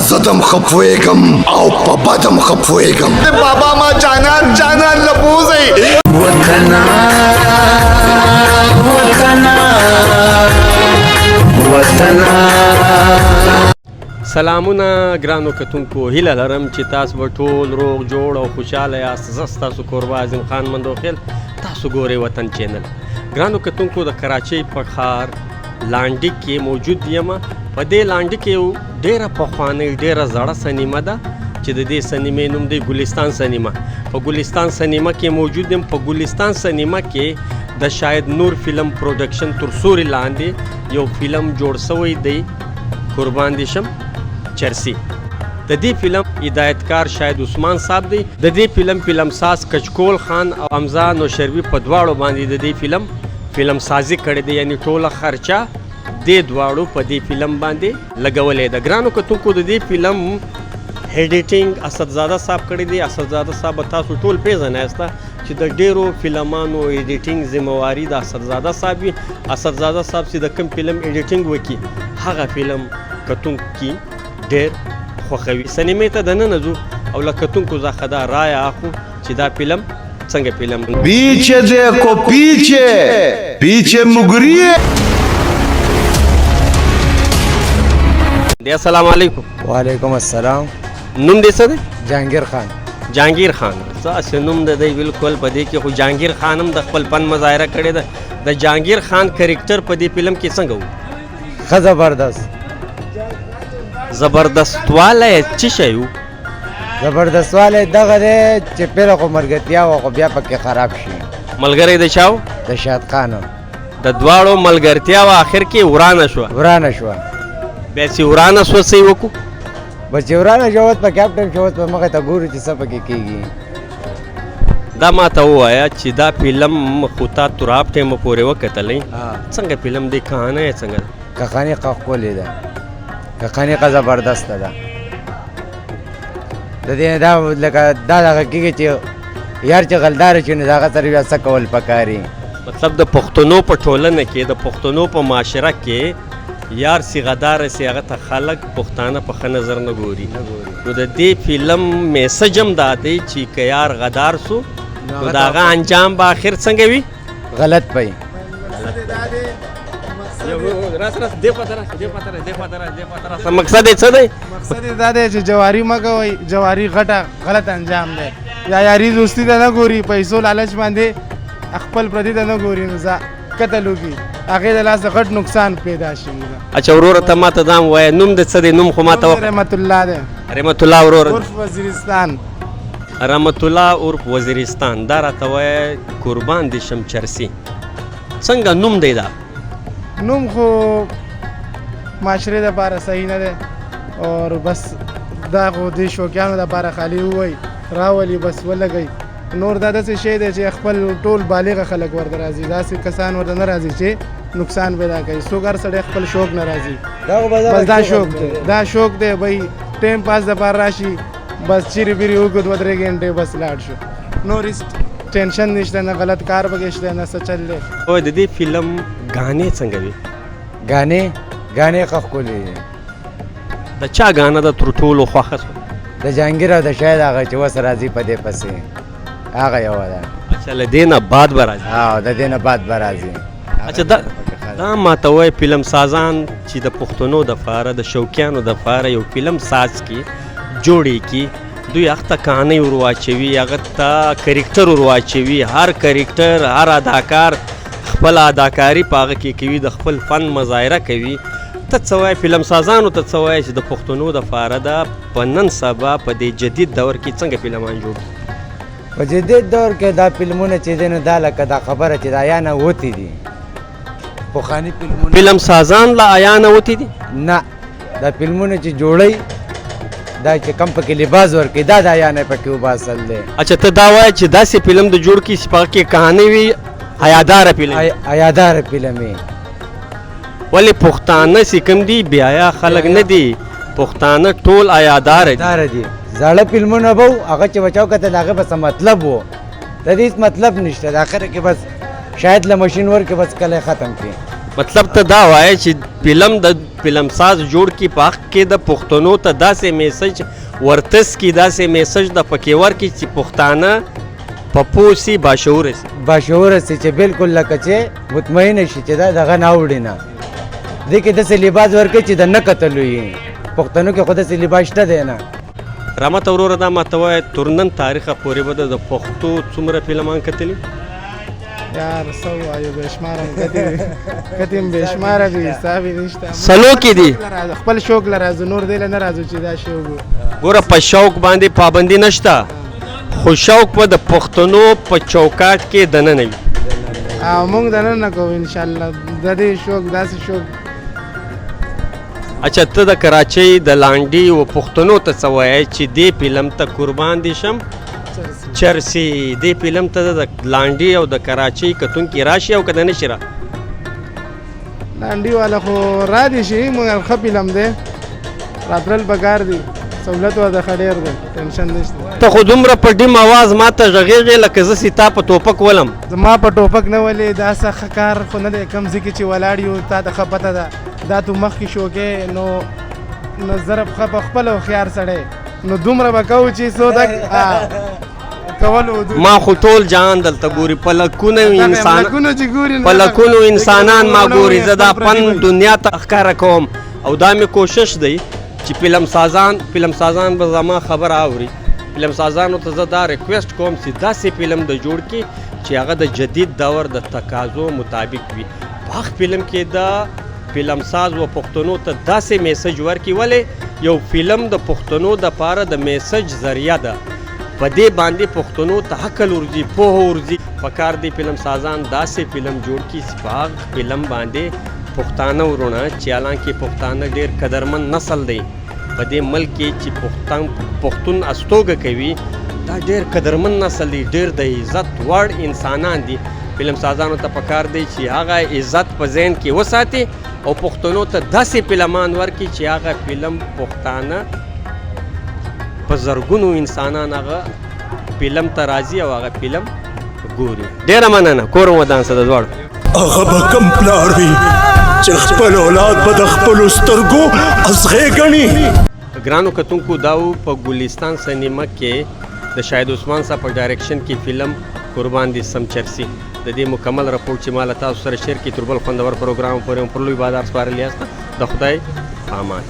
زدم خفویگم او په بدم خفویگم بابا ما جانان جانان لبوزي وطنا وطنا وطنا. سلامونه ګرانو کتونکو، هیله لرم چې تاسو به ټول روغ جوړ او خوشحاله یاست. زه ستاسو کوربه اعظم خان مندوخیل، تاسو ګورئ وطن چینل. ګرانو کتونکو، د کراچۍ په ښار لانډي کې موجود یم. په دې لانډي کې یو ډېره پخوانۍ ډېره زړه سینما ده چې د دې سینمې نوم دی ګلستان سینما. په ګلستان سینما کې موجود یم. په ګلستان سینما کې د شاید نور فلم پروډکشن تر سوري لاندې یو فلم جوړ شوی دی، قربان دي شم چرسی. د دې فلم هدایتکار شاید عثمان صاحب دی. د دې فلم ساز کچکول خان او حمزه نوشروي په دواړو باندې د دې فلم سازي کړې دی، یعنی ټوله خرچه دې دواړو په دې فلم باندې لګولې ده. ګرانو کتونکو، د دې فلم ایډیټینګ اسدزاده صاحب کړی دی. اسدزاده صاحب تاسو ټول پیژنئ چې د ډیرو فلمانو ایډیټینګ ذمہواری د اسدزاده صاحب وي. اسدزاده صاحب چې د کوم فلم ایډیټینګ وکړي هغه فلم کتونکي ډیر خوښوي. سینمې ته دننه ځو او له کتونکو څخه دا رایه اخلو چې دا فلم څنګه فلم دی. پیچھے دیکھو پیچھے پیچھے مگریے. السلام علیکم. وعلیکم السلام. نوم دې څه دی؟ جهانگیر خان. جهانگیر خان څه نوم د دی بالکل په دې کې خو جهانگیر خان هم د خپل فن مظاهره کړې ده. د جهانگیر خان کریکټر په دې فلم کې څنګه و؟ ښه زبردست. زبردست والی څه شی و؟ زبردست والی دغه دی چې پیله خو ملګرتیا وه خو بیا پکې خراب شي. ملګری د چا و؟ د شاد خان. د دواړو ملګرتیا وه آخر کې ورانه شوه. ورانه شوه. بیا چې ورانه شوه څه یې وکړو؟ بس چې ورانه شوه اوس په کیپټن شوه اوس په مخې ته ګورو چې څه پکې کېږي. دا ما ته ووایه چې دا فلم خو تا تراب ټیمه پورې وکتلی، څنګه فلم دی؟ کهانه یې څنګه ده؟ کهاني ښه ښکلې ده. کهاني ښه زبردسته ده. د دې دا لکه دا دغه کېږي چې یار چې غلداره شي نو د هغه سره بیا څه کول پکار دي. مطلب د پښتنو په ټولنه کې، د پښتنو په معاشره کې یار سی غداره سی هغه ته خلک پښتانه په ښه نظر نه ګوري. نو د دې فلم میسج هم دا دی چې که یار غدار سو نو د هغه انجام به آخر څنګه وي؟ غلط پی. مقصد یې څه دی؟ مقصد یې دا دی چې جواري مه کوئ. جواري غلط انجام دی. یا یاري دوستي ته نه ګوري، پیسو لالچ باندې خپل پردي ته نه ګوري، نو قتل وکړي، هغې د لاسه غټ نقصان پیدا شي. اچھا وروره ته ما ته دا هم ووایه نوم د څه دی؟ نوم خو ما ته رحمت الله دی. رحمت الله وروره عرف وزیرستان. رحمت الله عرف وزیرستان. دا راته وایه قربان دي شم چرسی، څنګه نوم دی دا؟ نوم خو معاشرې دپاره صحیح نه دی اور بس دا خو دې شوقیانو دپاره خالي ووایي راولي بس ولګئ. نور دا داسې شی دی چې خپل ټول بالغه خلک ورته راځي، داسې کسان ورته نه راځي چې نقصان پیدا کوي. څوک هر سړی خپل شوق نه راځي، بس دا شوق دی. دا شوق دی بھائی ټایم پاس دپاره راشي، بس چیرې بیرې وکړو 2-3 غنټې بس لاړ شو. نور هېڅ ټینشن نشته، نه غلط کار پکې شته، نه څه چل دی. او د دې فلم غانې څنګه وي؟ غانې ښه ښکلې دي. د چا غانه ده تر ټولو خوښه شوه؟ د جهانګیر او د شاید هغه چې اوس راځي په دې پسې هغه یوه ده. اچھا له دې نه بعد به راځي؟ د دې نه بعد به راځي. اچھا دا ما ته وایي فلم سازان چې د پښتنو دپاره د شوقیانو دپاره یو فلم ساز کړي جوړې کړي، دوی هغه ته کہانی ور واچوي، هغه ته کرکټر ور واچوي. هر کرکټر هر اداکار خپل اداکاري په هغه کې کوي، د خپل فن مظاهره کوي. ته څه وایې فلم سازانو ته څه وایې چې د پښتنو دپاره د په نن سبا په دې جدید دور کې څنګه فلمان جوړ کړي؟ په جدید دور کې دا فلمونه چې دی نو دا لکه دا خبره چې د عیا نه وتې دي. پخواني فلمونه فلم سازان له عیا نه وتې دي؟ نه، دا فلمونه چې جوړوي دا چې کم پکې لباس ورکوي دا د عیا نه پکې وباسل دی. اچھا ته دا وایې چې داسې فلم د جوړ کړي چې په هغه کې کہانی وي، حیاداره فلم حیاداره فلم وي. ولې پښتانه چې کوم دي بې حیا خلک نه دي، پښتانه ټول حیاداره دي. زاړه فلمونه به و هغه چې بچاو کتل هغه به څه مطلب و، د دې هېڅ مطلب نشته. د اخره کې بس شاید له مشین ورکې بس کله ختم کړي. مطلب ته دا وایې چې فلم د فلمساز جوړ کړي په حق کې د پښتنو ته داسې میسج ورتس کړي، داسې میسج د پکې ورکړي چې پښتانه په پوه سي، باشعوره سي. باشعوره سي چې بالکل لکه چې مطمئنه شي چې دا دغه نه اوړي نه. دې کې داسې لباس ورکړي چې د نه کتلو یې پښتنو کې خو داسې لباس شته دی نه. رحمت وروره دا ماته وایه تر نن تاریخه پورې به د پښتو څومره فلمان کتلي؟ یار څه ووایو بېشماره مو کتې م بېشماره دي، حساب یې نشته. سلو کې دي خپل شوق له راځو، نور دی له نه راځو چې دا شی وګورو. ګوره په شوق باندې پابندي نشته، خو شوق به د پښتنو په چوکاټ کې دننه وي. او موږ دننه کوو انشاءالله. د دې شوق داسې شوق. اچھا ته د کراچۍ د لانډي و پښتنو ته څه وایې چې دې فلم ته قربان دي شم چرسي؟ دې فلم ته د لانډي او د کراچۍ کتونکي راشي او که د نشي را؟ لانډي والا خو را دي شي، مګر ښه فلم دی، راتلل پکار دي، سهولت ورته ښه ډېر دی، ټینشن نشته. ته خو دومره په ډیم اواز ما ته غږېږې لکه زه ستا په ټوپک ولم. زما په ټوپک نه ولې، دا څه ښه کار خو نه دی. کوم ځای کې چې ولاړ یو تا ته ښه پته ده، دا تو مخکې شوکې نو زره په خپل هوښیار سړی نو دومره به کوو چې څو کولو. ما خو ټول جهان دلته ګوري، په لکونو انسانان ما ګوري. زه دا پن دنیا ته ښکاره کوم او دا مې کوشش دی چې فلم سازان به زما خبر اوري. فلم سازانو ته زه دا ریکویسټ کوم چې داسې فلم د جوړ کړي چې هغه د جدید دور د تقاضو مطابق وي. په هغه فلم کې د فلم ساز و پښتنو ته داسې میسج ورکړي. ولې یو فلم د پښتنو دپاره د میسج ذریعه ده، په دې باندې پښتنو ته عقل ورځي، پوهه ورځي. پکار دی فلم سازان داسې فلم جوړ کړي چې په هغه فلم باندې پښتانه ورونه چې حالانکې پښتانه ډېر قدرمن نسل دی په دې ملک کې چې پښتون استوګه کوي، دا ډېر قدرمن نسل دی، ډېر د عزت وړ انسانان دي. فلم سازانو ته پکار دی چې هغه عزت په ذهن کې وساتي او پښتنو ته داسې فلمان ورکړي چې هغه فلم پښتانه په زرګونو انسانان هغه فلم ته راځي او هغه فلم ګوري. ډېره مننه. کور مو ودان څه د دواړو. هغه به کم پلار وي چې خپل اولاد به د خپلو سترګو ازغې ګڼي. ګرانو کتونکو دا و په ګلستان سینما کې د شاهد عثمان صاحب په ډایرکشن کې فلم قربان دي سم چرسي. د دې مکمل راپورټ چې ما له تاسو سره شیر کړي تر بل خوندور پروګرام پورې پر لوی بازار سپارلی یاست. د خدای امان.